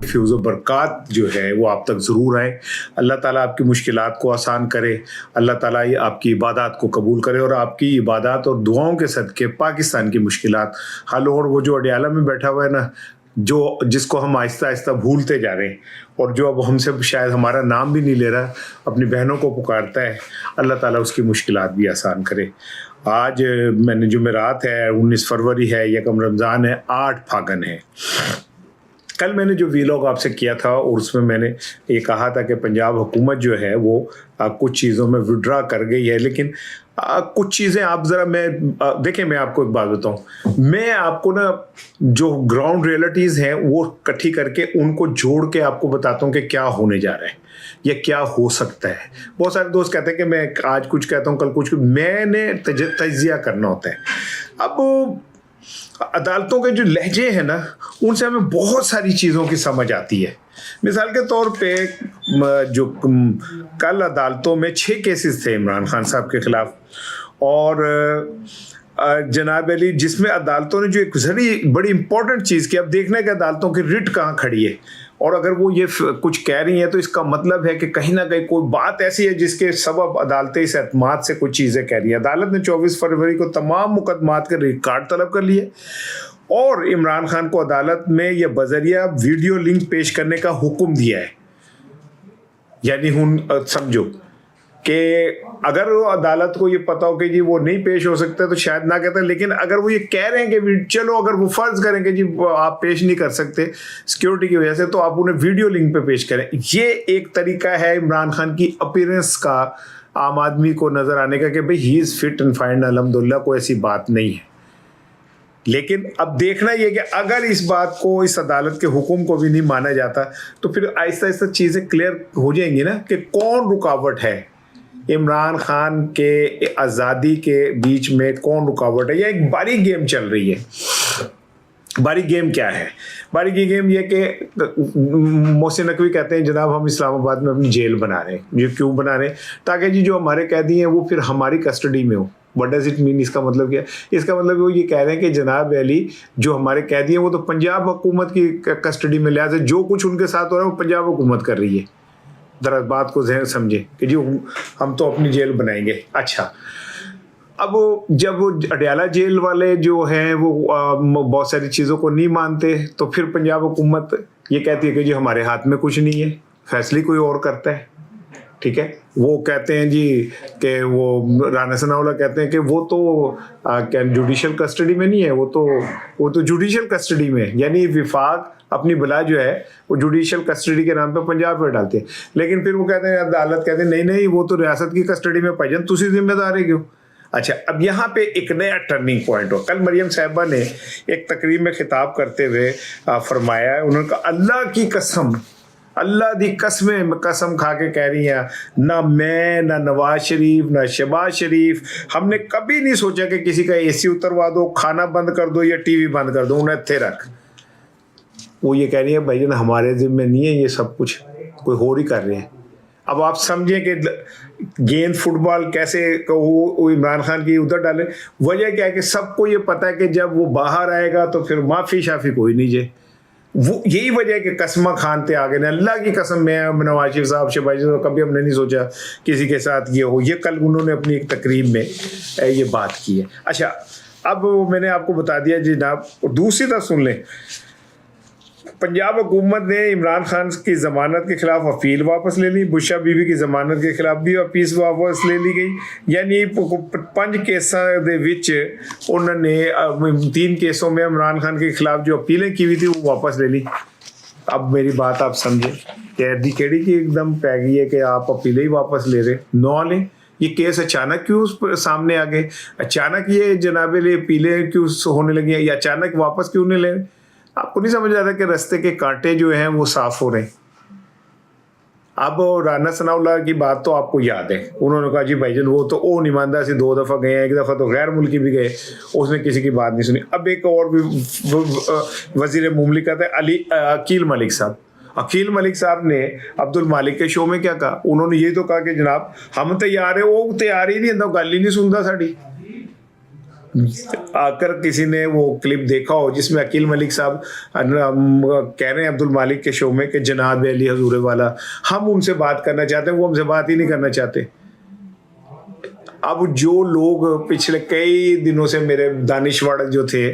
Fuse और बरक़ात जो है वो आप तक ज़रूर आए। अल्लाह ताला आपकी मुश्किलात को आसान करे, अल्लाह ताला ये आपकी इबादत को कबूल करे और आपकी इबादत और दुआओं के सदक़े पाकिस्तान की मुश्किलात हल हो। और वो जो अडयाला में बैठा हुआ है ना, जो जिसको हम आहिस्ता-आहिस्ता भूलते जा रहे हैं और जो अब हमसे शायद हमारा नाम भी नहीं ले रहा, अपनी बहनों को पुकारता है, अल्लाह ताला उसकी मुश्किलात भी आसान करे। आज मैंने जुमेरात है, 19 फरवरी है, यकम रमज़ान है, 8 फागन है। कल मैंने जो वीलॉग आपसे किया था और उसमें मैंने ये कहा था कि पंजाब हुकूमत जो है वो कुछ चीज़ों में विड्रा कर गई है, लेकिन कुछ चीज़ें आप ज़रा देखिए मैं आपको एक बात बताऊं, मैं आपको ना जो ग्राउंड रियलिटीज़ हैं वो इकट्ठी करके उनको जोड़ के आपको बताता हूं कि क्या होने जा रहा है या क्या हो सकता है। बहुत सारे दोस्त कहते हैं कि मैं आज कुछ कहता हूं कल कुछ, मैंने तजिया करना होता है। अब अदालतों के जो लहजे हैं ना, उनसे हमें बहुत सारी चीज़ों की समझ आती है। मिसाल के तौर पे जो कल अदालतों में 6 केसेस थे इमरान खान साहब के खिलाफ, और जनाब अली जिसमें अदालतों ने जो एक बड़ी इंपॉर्टेंट चीज़ की, अब देखना है कि अदालतों की रिट कहाँ खड़ी है, और अगर वो ये कुछ कह रही हैं तो इसका मतलब है कि कहीं ना कहीं कोई बात ऐसी है जिसके सबब अदालतें इस एतमाद से कुछ चीज़ें कह रही हैं। अदालत ने 24 फरवरी को तमाम मुकदमात के रिकॉर्ड तलब कर लिए और इमरान खान को अदालत में यह बजरिया वीडियो लिंक पेश करने का हुक्म दिया है। यानी हुन समझो कि अगर वो अदालत को ये पता हो कि जी वो नहीं पेश हो सकता तो शायद ना कहता, लेकिन अगर वो ये कह रहे हैं कि चलो अगर वो फर्ज करें कि जी आप पेश नहीं कर सकते सिक्योरिटी की वजह से, तो आप उन्हें वीडियो लिंक पे पेश करें। ये एक तरीका है इमरान खान की अपीयरेंस का, आम आदमी को नजर आने का कि भाई he is fit and fine, अल्हम्दुलिल्लाह कोई ऐसी बात नहीं है। लेकिन अब देखना यह कि अगर इस बात को, इस अदालत के हुक्म को भी नहीं माना जाता तो फिर आहिस्ता आहिस्ता चीज़ें क्लियर हो जाएंगी ना कि कौन रुकावट है इमरान खान के आज़ादी के बीच में, कौन रुकावट है। यह एक बारीक गेम चल रही है। बारीक गेम क्या है? बारीक गेम ये कि मोहसिन नकवी कहते हैं जनाब हम इस्लामाबाद में अपनी जेल बना रहे हैं। ये क्यों बना रहे हैं? ताकि जी जो हमारे कैदी हैं वो फिर हमारी कस्टडी में हो। What does it mean? इसका मतलब क्या? इसका मतलब वो ये कह रहे हैं कि जनाब अली जो हमारे कैदी हैं वो तो पंजाब हुकूमत की कस्टडी में, लिहाजा जो कुछ उनके साथ हो रहा है वो पंजाब हुकूमत कर रही है। जरा बात को जहन समझे कि जी हम तो अपनी जेल बनाएंगे। अच्छा, अब जब अडयाला जेल वाले जो हैं वो बहुत सारी चीज़ों को नहीं मानते तो फिर पंजाब हुकूमत ये कहती है कि जी हमारे हाथ में कुछ नहीं है, फैसले कोई और करता है। ठीक है, वो कहते हैं जी कि वो राना सनाउल्लाह कहते हैं कि वो तो क्या जुडिशल कस्टडी में नहीं है, वो तो जुडिशल कस्टडी में है। यानी विफाक अपनी बला जो है वो जुडिशल कस्टडी के नाम पे पंजाब में डालते हैं। लेकिन फिर वो कहते हैं, अदालत कहते हैं नहीं वो तो रियासत की कस्टडी में भाईजान तुसी जिम्मेदार है क्यों। अच्छा, अब यहाँ पे एक नया टर्निंग पॉइंट हो। कल मरियम साहिबा ने एक तकरीब में खिताब करते हुए फरमाया है, उन्होंने कहा अल्लाह की कसम, अल्लाह दी कसम खा के कह रही हैं, ना मैं, ना नवाज शरीफ, ना शहबाज शरीफ, हमने कभी नहीं सोचा कि किसी का एसी उतरवा दो, खाना बंद कर दो या टीवी बंद कर दो, उन्हें थे रख। वो ये कह रही है भाईजान हमारे जिम्मे नहीं है ये सब कुछ, कोई और ही कर रहे हैं। अब आप समझें कि गेंद फुटबॉल कैसे वो इमरान खान की उधर डाले। वजह क्या है कि सबको ये पता है कि जब वो बाहर आएगा तो फिर माफ़ी शाफी कोई नहीं जे। वो यही वजह है कि कसमा खानते आ गए। अल्लाह की कसम, मैं नवाज शरीफ साहब शहबाज शरीफ कभी हमने नहीं सोचा किसी के साथ ये हो। ये कल उन्होंने अपनी एक तकरीब में ये बात की है। अच्छा, अब मैंने आपको बता दिया जनाब, दूसरी तरफ सुन लें, पंजाब हुकूमत ने इमरान खान की ज़मानत के खिलाफ अपील वापस ले ली। बुशा बीवी की ज़मानत के खिलाफ भी अपील वापस ले ली गई। यानी 5 केसां दे विच उन्होंने 3 केसों में इमरान खान के खिलाफ जो अपीलें की हुई थी वो वापस ले ली। अब मेरी बात आप समझें, कैदी केड़ी की एकदम पै गई है कि आप अपीलें ही वापस ले रहे, नौ लें। ये केस अचानक क्यों सामने आ गए? अचानक ये जनाब अपीलें क्यों होने लगी हैं, या अचानक वापस क्यों नहीं ले? आपको नहीं समझ आ रहा कि रास्ते के कांटे जो हैं वो साफ हो रहे हैं। अब राना सनाउल्लाह की बात तो आपको याद है, उन्होंने कहा जी भाईजान वो तो ओ ईमानदार से 2 दफ़ा गए हैं, 1 दफ़ा तो गैर मुल्की भी गए, उसने किसी की बात नहीं सुनी। अब एक और भी वजीर मुमलिकत है अकील मलिक साहब। अकील मलिक साहब ने अब्दुल मालिक के शो में क्या कहा? उन्होंने ये तो कहा कि जनाब हम तैयार है, वो तैयार ही नहीं, गल ही नहीं सुनता साड़ी। आकर किसी ने वो क्लिप देखा हो जिसमें अकील मलिक साहब कह रहे हैं अब्दुल मालिक के शो में कि जनाब अली हजूर वाला, हम उनसे बात करना चाहते हैं, वो हमसे बात ही नहीं करना चाहते। अब जो लोग पिछले कई दिनों से मेरे दानिशवाड़ जो थे,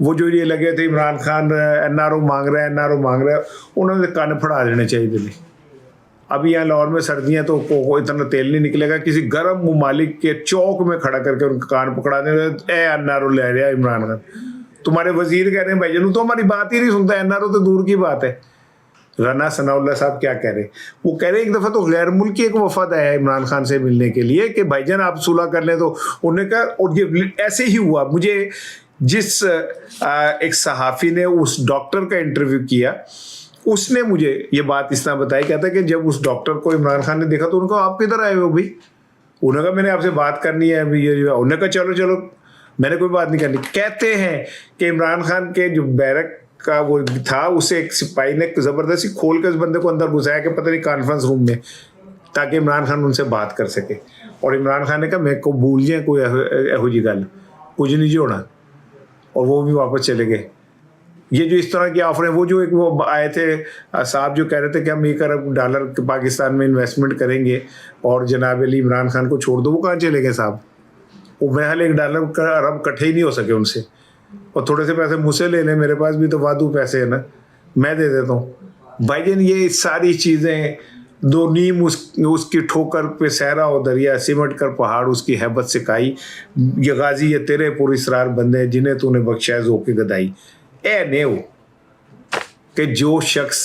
वो जो ये लगे थे इमरान खान एनआरओ मांग रहा है, एनआरओ मांग रहा है, उन्होंने कान फड़ा देने चाहिए थे। अभी यहाँ लाहौर में सर्दियाँ तो इतना तेल नहीं निकलेगा, किसी गर्म ममालिक के चौक में खड़ा करके उनका कान पकड़ा दें, ए एनआरओ ले रहा है इमरान खान। तुम्हारे वजीर कह रहे हैं भाईजान तो हमारी बात ही नहीं सुनता, एनआरओ तो दूर की बात है। राना सनाउल्लाह साहब क्या कह रहे हैं, वो कह रहे हैं एक दफ़ा तो गैर मुल्की एक वफद आया इमरान खान से मिलने के लिए कि भाईजान आप सुलह कर लें, तो उन्होंने कहा, और ये ऐसे ही हुआ। मुझे जिस एक सहाफ़ी ने उस डॉक्टर का इंटरव्यू किया, उसने मुझे ये बात इस तरह बताई, कहता है कि जब उस डॉक्टर को इमरान खान ने देखा तो उनका आप किधर आए हो भाई, उन्होंने कहा मैंने आपसे बात करनी है अभी, उन्होंने कहा चलो चलो मैंने कोई बात नहीं करनी। कहते हैं कि इमरान खान के जो बैरक का वो था, उसे एक सिपाही ने ज़बरदस्ती खोल के उस बंदे को अंदर घुसाया कि पता नहीं कॉन्फ्रेंस रूम में, ताकि इमरान खान उनसे बात कर सके। और इमरान खान ने कहा मेरे को भूल जाए कोई एहो जी गल, कुछ नहीं जोड़ा, और वो भी वापस चले गए। ये जो इस तरह की ऑफर है, वो जो एक वो आए थे साहब जो कह रहे थे कि हम $1 अरब पाकिस्तान में इन्वेस्टमेंट करेंगे और जनाब अली इमरान खान को छोड़ दो, वो कहाँ चले गए साहब? वो महल $1 अरब इकट्ठे ही नहीं हो सके उनसे, और थोड़े से पैसे मुझसे ले लें, मेरे पास भी तो वादू पैसे है ना, मैं दे देता हूँ। भाईजान ये सारी चीज़ें दो नीम उसकी ठोकर पे सहरा हो दरिया, सिमट कर पहाड़ उसकी हैबत सिखाई, ये गाजी ये तेरे पुरस्रार बंदे जिन्हें तूने बख्शा ज़ोक़े गदाई। ए ने हो कि जो शख्स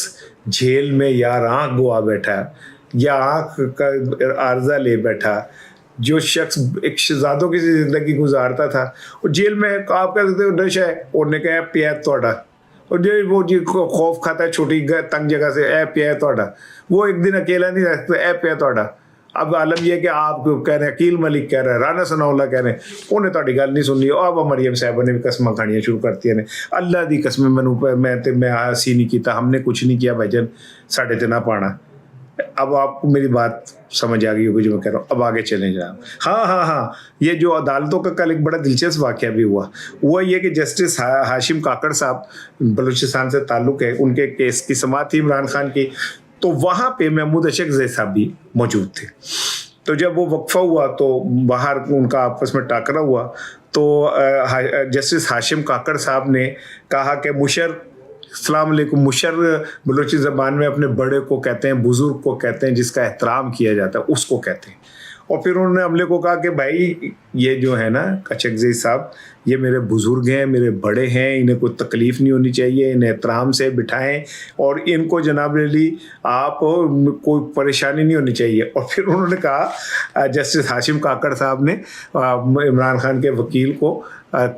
जेल में यार आँख गुआ बैठा या आँख का आर्जा ले बैठा, जो शख्स एक शहजादों की जिंदगी गुजारता था, और जेल में आप कह सकते हो नशा है, उन्होंने कहा पिया तोड़ा, और जो वो जी खौफ खाता है छोटी तंग जगह से, ए पिया तोड़ा, वो एक दिन अकेला नहीं रह सकता, ए पिया तोड़ा। अब आलम यह कि आप कह रहे हैं, अकील मलिक कह रहे हैं, राना सनाउल्लाह कह रहे हैं, उन्हें थोड़ी गल नहीं सुन ली। अब मरियम साहब ने भी कस्मां खानियां शुरू करती ने, अल्लाह दी कसम मैं हसी नहीं किया, हमने कुछ नहीं किया भाईजान, साढ़े ते ना पाना। अब आपको मेरी बात समझ आ गई होगी जो मैं कह रहा हूँ, अब आगे चलें जनाब। हाँ, ये जो अदालतों का कल एक बड़ा दिलचस्प वाक़या भी हुआ ये कि जस्टिस हाशिम काकड़ साहब, बलूचिस्तान से ताल्लुक़ है, उनके केस की समाअत थी इमरान खान की, तो वहाँ पे महमूद अशरफ साहब भी मौजूद थे। तो जब वो वक्फा हुआ तो बाहर उनका आपस में टाकरा हुआ, तो जस्टिस हाशिम काकड़ साहब ने कहा कि अस्सलाम वालेकुम, मुशर बलूची ज़बान में अपने बड़े को कहते हैं, बुज़ुर्ग को कहते हैं, जिसका एहतराम किया जाता है उसको कहते हैं। और फिर उन्होंने अमले को कहा कि भाई ये जो है ना कचकज़ई साहब, ये मेरे बुज़ुर्ग हैं, मेरे बड़े हैं, इन्हें कोई तकलीफ़ नहीं होनी चाहिए, इन्हें एहतराम से बिठाएं, और इनको जनाब अली आप कोई परेशानी नहीं होनी चाहिए। और फिर उन्होंने कहा, जस्टिस हाशिम काकड़ साहब ने इमरान खान के वकील को,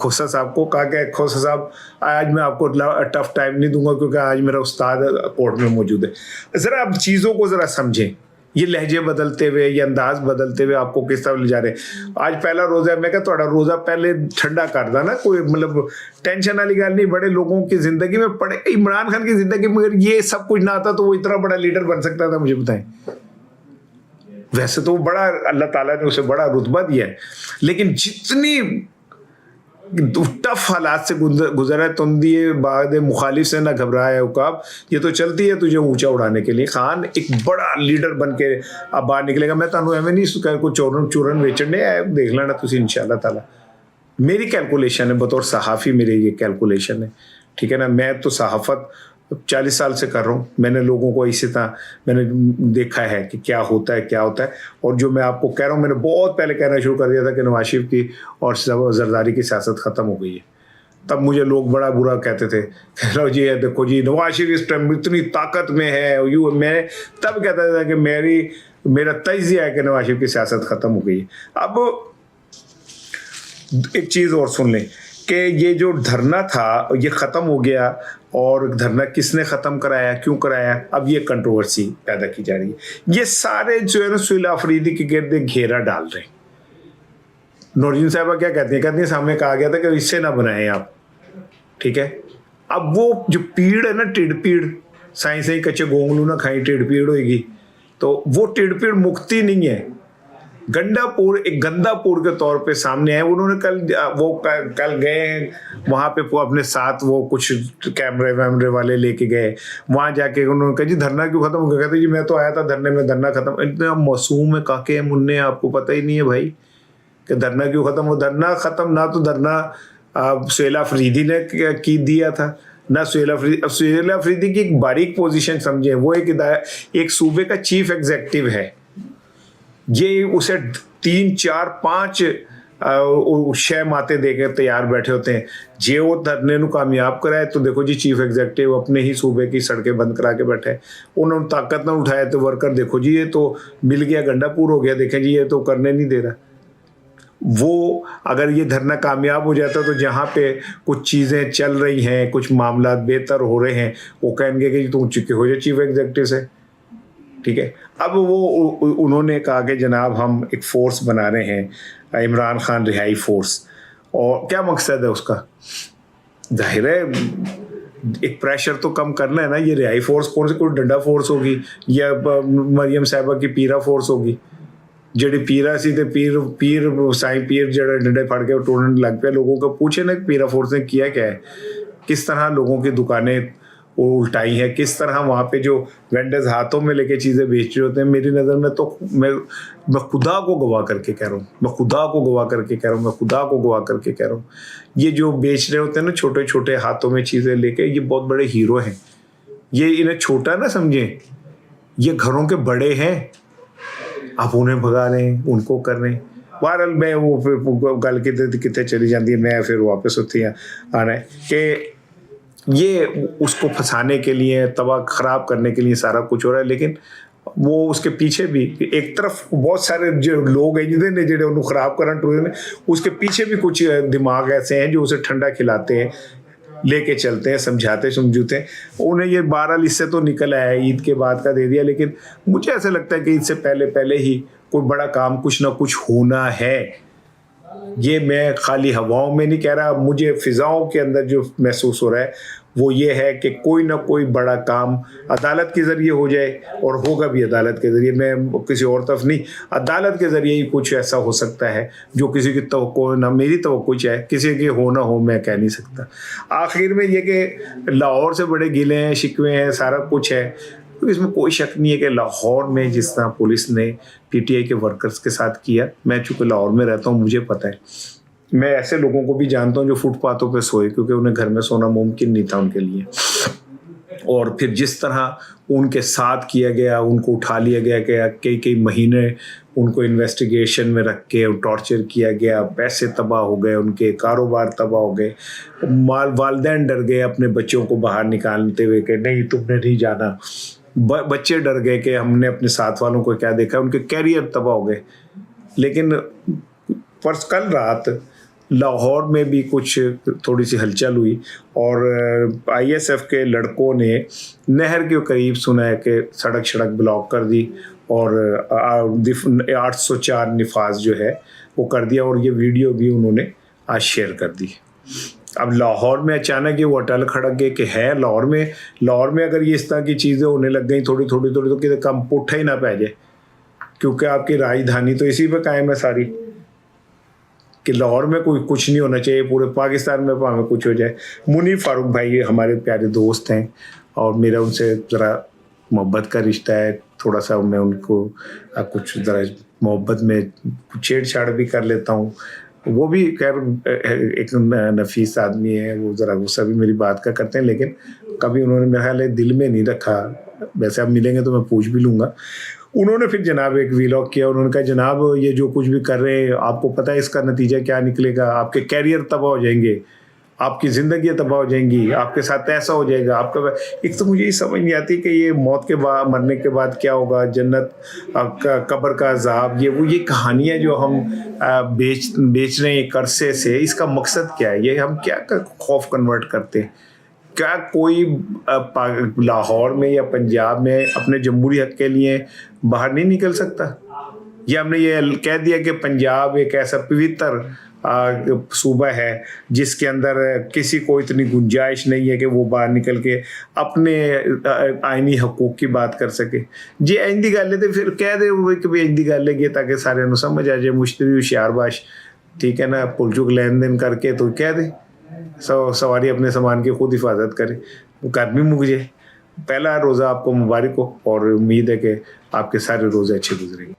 खोसा साहब को कहा कि खोसा साहब आज मैं आपको टफ टाइम नहीं दूंगा क्योंकि आज मेरा उस्ताद कोर्ट में मौजूद है। ज़रा आप चीज़ों को ज़रा समझें, ये लहजे बदलते हुए, ये अंदाज बदलते हुए आपको किस तरह ले जा रहे हैं। आज पहला रोज़ा है, मैं क्या थोड़ा रोज़ा पहले ठंडा कर दा ना, कोई मतलब टेंशन वाली गल नहीं। बड़े लोगों की ज़िंदगी में पड़े, इमरान खान की ज़िंदगी में अगर ये सब कुछ ना आता तो वो इतना बड़ा लीडर बन सकता था, मुझे बताएं। वैसे तो बड़ा अल्लाह ताला ने उसे बड़ा रुतबा दिया है, लेकिन जितनी टफ हालात से गुजरा, तुम दिए बाद मुखालिफ से ना घबराया उकाब, ये तो चलती है तुझे ऊंचा उड़ाने के लिए। खान एक बड़ा लीडर बन के अब बाहर निकलेगा। मैं तानू एवं नहीं कोई चूरन वेचने देख लेना तुम इंशाअल्लाह ताला। मेरी कैलकुलेशन है, बतौर सहाफ़ी मेरी ये कैलकुलेशन है, ठीक है ना। मैं तो सहाफ़त 40 साल से कर रहा हूँ, मैंने लोगों को इसी तरह मैंने देखा है कि क्या होता है। और जो मैं आपको कह रहा हूँ, मैंने बहुत पहले कहना शुरू कर दिया था कि नवाज शरीफ की और जरदारी की सियासत ख़त्म हो गई है। तब मुझे लोग बड़ा बुरा कहते थे, लो जी देखो जी नवाज शरीफ इस टाइम इतनी ताकत में है, मैं तब कहता था कि मेरा तज्ज़िया है कि नवाज शरीफ की सियासत ख़त्म हो गई है। अब एक चीज़ और सुन लें कि ये जो धरना था ये ख़त्म हो गया, और धरना किसने ख़त्म कराया, क्यों कराया, अब ये कंट्रोवर्सी पैदा की जा रही है। ये सारे जो है ना सुहेल आफरीदी के गिर्द घेरा डाल रहे हैं। नौरीन साहबा क्या कहती हैं, सामने कहा गया था कि इससे ना बनाएं आप, ठीक है। अब वो जो पीड़ है ना, टिड़ पीड़, साई सही कच्चे गोंगलू ना खाई टिड़ पीड़ होगी, तो वो टिड़ पीड़ मुक्ति नहीं है। गंडापुर एक गंदापुर के तौर पे सामने आए। उन्होंने कल गए हैं वहां पे, वो अपने साथ वो कुछ कैमरे वैमरे वाले लेके गए। वहां जाके उन्होंने कहा जी धरना क्यों खत्म हो गया? कहते जी मैं तो आया था धरने में, धरना खत्म। इतना मासूम है काके मुन्ने, आपको पता ही नहीं है भाई कि धरना क्यों खत्म हो। धरना खत्म ना तो धरना सुहेला अफरीदी ने की दिया था ना सुहेला अफरीदी। अब सुहेला अफरीदी की एक बारीक पोजीशन समझे, वो एक सूबे का चीफ एग्जीक्यूटिव है। ये उसे 3 4 5 शह माते देकर तैयार बैठे होते हैं। जे वो धरने को कामयाब कराए तो देखो जी चीफ एग्जीक्यूटिव अपने ही सूबे की सड़कें बंद करा के बैठे है। उन्होंने ताकत ना उठाया तो वर्कर देखो जी ये तो मिल गया, गंडापुर हो गया, देखें जी ये तो करने नहीं दे रहा। वो अगर ये धरना कामयाब हो जाता तो जहाँ पे कुछ चीज़ें चल रही हैं, कुछ मामला बेहतर हो रहे हैं, वो कहेंगे कि तुम चुके हो जाए चीफ एग्जीक्यूटिव से, ठीक है। अब वो उन्होंने कहा कि जनाब हम एक फोर्स बना रहे हैं, इमरान खान रिहाई फोर्स। और क्या मकसद है उसका? जाहिर है एक प्रेशर तो कम करना है ना। ये रिहाई फोर्स कौन सी कोई डंडा फोर्स होगी या मरियम साहिबा की पीरा फोर्स होगी? जेडी पीरा सी ते पीर साई पीर जड़े डंडे फड़ के टूटने लग पे। लोगों को पूछे ना पीरा फोर्स ने किया क्या है, किस तरह लोगों की दुकानें वो उल्टाई है, किस तरह वहाँ पे जो वेंडर्स हाथों में लेके चीज़ें बेच रहे होते हैं। मेरी नज़र में तो मैं खुदा को गवाह करके कह रहा हूँ, मैं खुदा को गवाह करके कह रहा हूँ, मैं खुदा को गवाह करके कह रहा हूँ, ये जो बेच रहे होते हैं ना छोटे छोटे हाथों में चीज़ें लेके, ये बहुत बड़े हीरो हैं। ये इन्हें छोटा ना समझें, ये घरों के बड़े हैं। आप उन्हें भगा रहे हैं, उनको कर रहे हैं। बहरहाल मैं वो गल कितने चली जाती है, मैं फिर वापस होती आना है कि ये उसको फंसाने के लिए, तबाह खराब करने के लिए सारा कुछ हो रहा है। लेकिन वो उसके पीछे भी एक तरफ बहुत सारे जो लोग हैं जिन्हें जेडे उन्हें खराब करना टूर, उसके पीछे भी कुछ दिमाग ऐसे हैं जो उसे ठंडा खिलाते हैं, लेके चलते हैं, समझाते समझूते हैं उन्हें। ये 12 इससे तो निकल आया है, ईद के बाद का दे दिया। लेकिन मुझे ऐसा लगता है कि इससे पहले ही कोई बड़ा काम कुछ ना कुछ होना है। ये मैं खाली हवाओं में नहीं कह रहा, मुझे फिजाओं के अंदर जो महसूस हो रहा है वो ये है कि कोई ना कोई बड़ा काम अदालत के ज़रिए हो जाए, और होगा भी अदालत के ज़रिए। मैं किसी और तरफ नहीं, अदालत के ज़रिए ही कुछ ऐसा हो सकता है जो किसी की तवक्को ना, मेरी तवक्को है, किसी की हो ना हो मैं कह नहीं सकता। आखिर में ये कि लाहौर से बड़े गिले हैं, शिकवे हैं, सारा कुछ है, तो इसमें कोई शक नहीं है कि लाहौर में जिस तरह पुलिस ने पीटीआई के वर्कर्स के साथ किया, मैं चूँकि लाहौर में रहता हूँ मुझे पता है। मैं ऐसे लोगों को भी जानता हूँ जो फुटपाथों पे सोए क्योंकि उन्हें घर में सोना मुमकिन नहीं था उनके लिए। और फिर जिस तरह उनके साथ किया गया, उनको उठा लिया गया, कई महीने उनको इन्वेस्टिगेशन में रख के टॉर्चर किया गया, पैसे तबाह हो गए, उनके कारोबार तबाह हो गए, वालिदैन डर गए अपने बच्चों को बाहर निकालते हुए कि नहीं तुमने नहीं जाना। बच्चे डर गए कि हमने अपने साथ वालों को क्या देखा, उनके कैरियर तबाह हो गए। लेकिन पर कल रात लाहौर में भी कुछ थोड़ी सी हलचल हुई और आईएसएफ के लड़कों ने नहर के करीब सुना है कि सड़क ब्लॉक कर दी और 804 निफाज जो है वो कर दिया, और ये वीडियो भी उन्होंने आज शेयर कर दी। अब लाहौर में अचानक ये वो अटल खड़क गए कि है लाहौर में अगर ये इस तरह की चीज़ें होने लग गई थोड़ी तो किसी कम पुट्ठा ही ना पै जाए, क्योंकि आपकी राजधानी तो इसी पे कायम है सारी, कि लाहौर में कोई कुछ नहीं होना चाहिए, पूरे पाकिस्तान में भाਵੇਂ कुछ हो जाए। मुनीफ फारूक भाई हमारे प्यारे दोस्त हैं और मेरा उनसे ज़रा मोहब्बत का रिश्ता है, थोड़ा सा मैं उनको कुछ ज़रा मोहब्बत में छेड़छाड़ भी कर लेता हूँ। वो भी खैर एक नफीस आदमी है, वो ज़रा गुस्सा भी मेरी बात का करते हैं, लेकिन कभी उन्होंने मेरा ख्याल है दिल में नहीं रखा। वैसे आप मिलेंगे तो मैं पूछ भी लूँगा। उन्होंने फिर जनाब एक वीलॉग किया, उन्होंने कहा जनाब ये जो कुछ भी कर रहे हैं आपको पता है इसका नतीजा क्या निकलेगा, आपके कैरियर तबाह हो जाएंगे, आपकी ज़िंदगी तबाह हो जाएंगी, आपके साथ ऐसा हो जाएगा। आपका एक तो मुझे ये समझ नहीं आती कि ये मौत के बाद, मरने के बाद क्या होगा, जन्नत, कब्र का अजाब, ये कहानियाँ जो हम बेच रहे हैं एक अरसे से, इसका मकसद क्या है? ये हम क्या खौफ कन्वर्ट करते हैं? क्या कोई लाहौर में या पंजाब में अपने जमहूरी हक के लिए बाहर नहीं निकल सकता? या हमने ये कह दिया कि पंजाब एक ऐसा पवित्र सूबा है जिसके अंदर किसी को इतनी गुंजाइश नहीं है कि वो बाहर निकल के अपने आईनी हकूक की बात कर सके। जे इंदी गल है तो फिर कह दे कि भी इंदी गल है ताकि सारे समझ आ जाए। मुश्तरी होशियारबाश, ठीक है ना, पुल चुक लेन देन करके तो कह दे सवारी अपने सामान की खुद हिफाजत करे, वो घर भी मुक जाए। पहला रोज़ा आपको मुबारक हो और उम्मीद है कि आपके सारे रोज़े अच्छे गुजरेंगे।